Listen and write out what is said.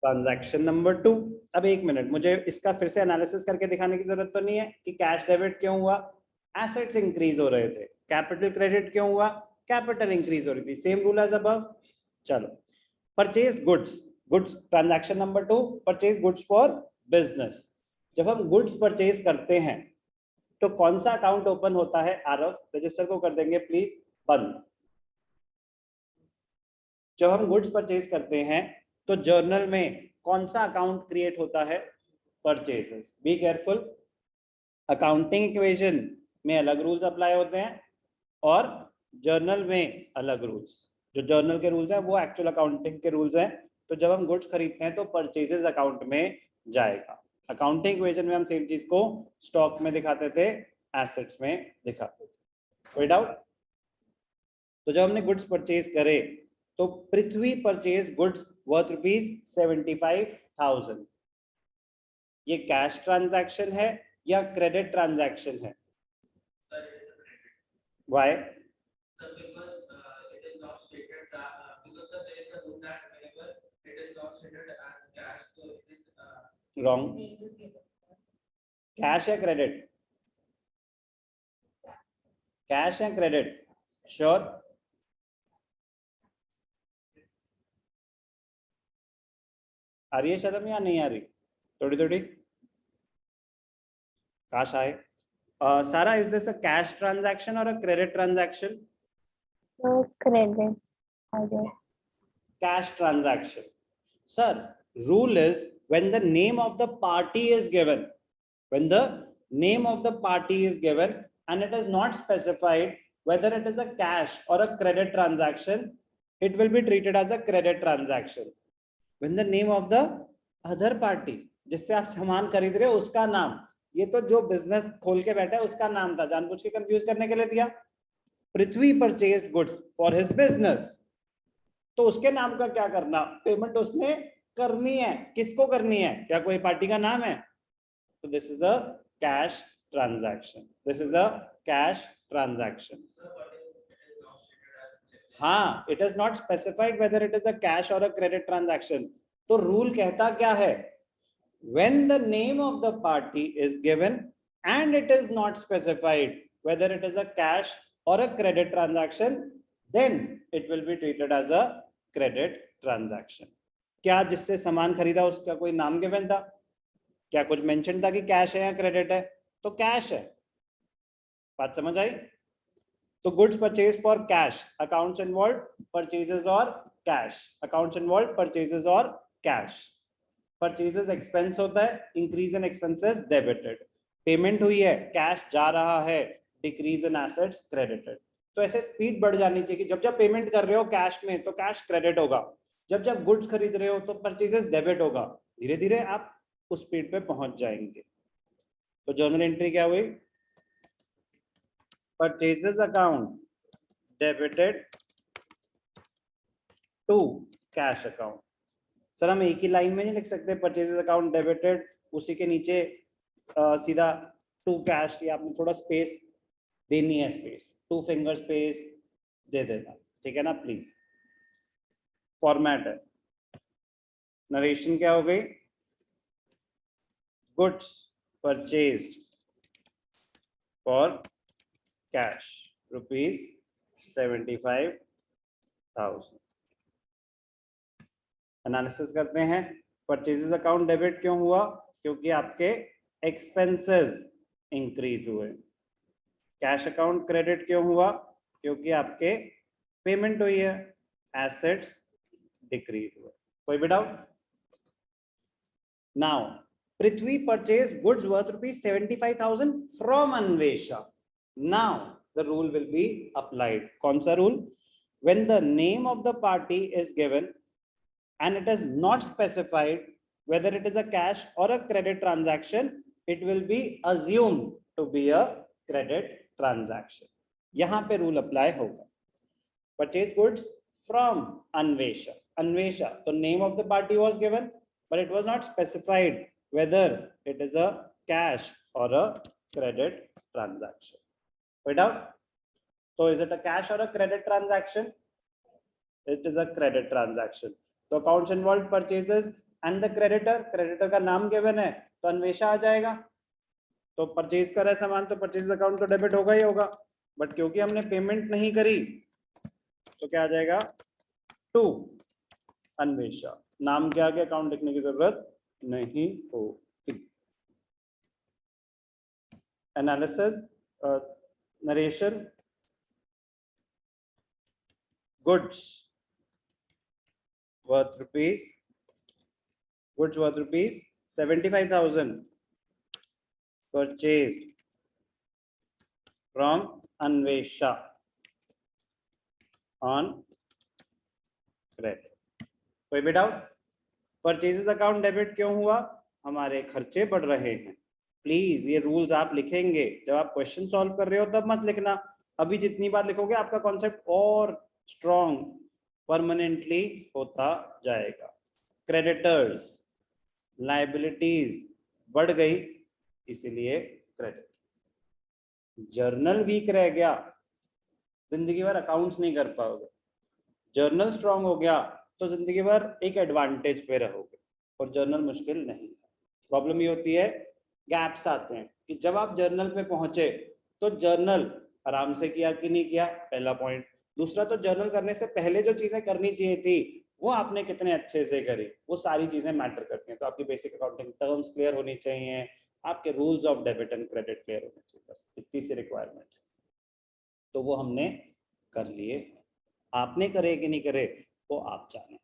Transaction number 2। अब एक minute, मुझे इसका फिर से एनालिसिस करके दिखाने की जरूरत तो नहीं है कि कैश डेबिट क्यों हुआ, एसेट्स इंक्रीज हो रहे थे। कैपिटल क्रेडिट क्यों हुआ, कैपिटल इंक्रीज हो रही थी। Same rule as above. चलो, purchase goods, goods transaction number 2, purchase goods for business. जब हम गुड्स परचेज करते हैं तो कौन सा अकाउंट ओपन होता है? आरव, रजिस्टर को कर देंगे प्लीज बंद। जब हम गुड्स परचेज करते हैं तो जर्नल में कौन सा अकाउंट क्रिएट होता है? Purchases. Be careful, accounting equation में अलग रूल्स अप्लाई होते हैं और जर्नल में अलग रूल्स। जो जर्नल के रूल्स हैं वो एक्चुअल अकाउंटिंग के रूल्स हैं। तो जब हम गुड्स खरीदते हैं तो परचेजेस अकाउंट में जाएगा। अकाउंटिंग इक्वेशन में हम सेम चीज को स्टॉक में दिखाते थे, एसेट्स में दिखाते थे। कोई डाउट? तो जब हमने गुड्स परचेज करे तो पृथ्वी परचेज गुड्स वर्थ ₹75,000। ये कैश ट्रांजैक्शन है या क्रेडिट ट्रांजैक्शन है? व्हाई? रॉन्ग। कैश या क्रेडिट? कैश या क्रेडिट? श्योर? आ रही है शर्म या नहीं आ रही? थोड़ी थोड़ी काश आए। Sara, is this a cash transaction और a credit transaction? Credit. Cash transaction. Sir, rule is when the name of the party is given, when the name of the party is given and it is not specified whether it is a cash or a credit transaction, it will be treated as a credit transaction. When the name of the other party, जिससे आप सामान खरीद रहे हो उसका नाम, ये तो जो बिजनेस खोल के बैठा है उसका नाम था, जानबूझ के कंफ्यूज करने के लिए दिया। Prithvi purchased goods for his business, तो उसके नाम का क्या करना? पेमेंट उसने करनी है। किसको करनी है? क्या कोई पार्टी का नाम है? तो this is a cash transaction, this is a cash transaction. हाँ, it is not specified whether it is a cash और अ क्रेडिट ट्रांजैक्शन। तो रूल कहता क्या है? when the name of the party is given and it is not specified whether it is a cash or a credit transaction, then it will be treated as a credit transaction. क्या जिससे सामान खरीदा उसका कोई नाम given था? क्या कुछ मेंशन था कि कैश है या क्रेडिट है? तो कैश है। बात समझ आई? तो goods purchase for cash, accounts involve purchases और कैश, अकाउंट्स इन्वॉल्व परचेजेस और कैश। परचेजेस एक्सपेंस होता है, increase in expenses debited. Payment हुई है, कैश जा रहा है, डिक्रीज इन एसेट्स क्रेडिटेड। तो ऐसे स्पीड बढ़ जानी चाहिए कि जब जब पेमेंट कर रहे हो कैश में तो कैश क्रेडिट होगा, जब जब गुड्स खरीद रहे हो तो परचेजेस डेबिट होगा। धीरे धीरे आप उस स्पीड पे पहुंच जाएंगे। तो जर्नल एंट्री क्या हुई? Purchases account debited to cash account. Sir हम एक ही लाइन में नहीं लिख सकते परचेजेस अकाउंट डेबिटेड, उसी के नीचे सीधा टू कैश, या आपने थोड़ा स्पेस देनी है, स्पेस 2 फिंगर स्पेस दे देना, ठीक है ना प्लीज। फॉर्मेट है, नरेशन क्या हो गई? Goods purchased for cash ₹75,000। Analysis करते हैं। परचेजेस अकाउंट डेबिट क्यों हुआ? क्योंकि आपके एक्सपेंसेस इंक्रीज हुए। कैश अकाउंट क्रेडिट क्यों हुआ? क्योंकि आपके पेमेंट हुई है, एसेट्स डिक्रीज हुए। कोई भी doubt? Now Prithvi purchase goods worth ₹75,000 from Anvesha. Now the rule will be applied. कौन सा rule? When the name of the party is given and it is not specified whether it is a cash or a credit transaction, it will be assumed to be a credit transaction. यहां पे rule apply होगा। Purchase goods from Anvesha, Anvesha, तो name of the party was given but it was not specified whether it is a cash or a credit transaction. Wait out. So is it a cash or a credit transaction? It is a credit transaction. तो accounts involve purchases, and the creditor, creditor का नाम given है तो अन्वेषा आ जाएगा। तो purchase करा है सामान तो परचेज अकाउंट तो डेबिट होगा ही होगा, बट क्योंकि हमने पेमेंट नहीं करी तो क्या आ जाएगा, टू अन्वेषा। नाम के आगे अकाउंट लिखने की जरूरत नहीं होती। Analysis, narration, goods worth rupees 75,000 purchased from Anvesha on credit। कोई भी डाउट? परचेजेस अकाउंट डेबिट क्यों हुआ? हमारे खर्चे बढ़ रहे हैं। प्लीज ये रूल्स आप लिखेंगे, जब आप क्वेश्चन सॉल्व कर रहे हो तब मत लिखना। अभी जितनी बार लिखोगे आपका कॉन्सेप्ट और स्ट्रॉन्ग परमानेंटली होता जाएगा। क्रेडिटर्स, लायबिलिटीज बढ़ गई इसीलिए क्रेडिट। जर्नल वीक रह गया, जिंदगी भर अकाउंट्स नहीं कर पाओगे। जर्नल स्ट्रांग हो गया तो जिंदगी भर एक एडवांटेज पे रहोगे, और जर्नल मुश्किल नहीं है। प्रॉब्लम ये होती है, गैप्स आते हैं कि जब आप जर्नल पे पहुंचे तो जर्नल आराम से किया कि नहीं किया, पहला पॉइंट। दूसरा, तो जर्नल करने से पहले जो चीजें करनी चाहिए थी वो आपने कितने अच्छे से करी, वो सारी चीजें मैटर करती हैं। तो आपकी बेसिक अकाउंटिंग टर्म्स क्लियर होनी चाहिए, आपके rules of debit and credit clear होने चाहिए, बस इतनी सी रिक्वायरमेंट है। तो वो हमने कर लिए, आपने करे कि नहीं करे वो आप जाने।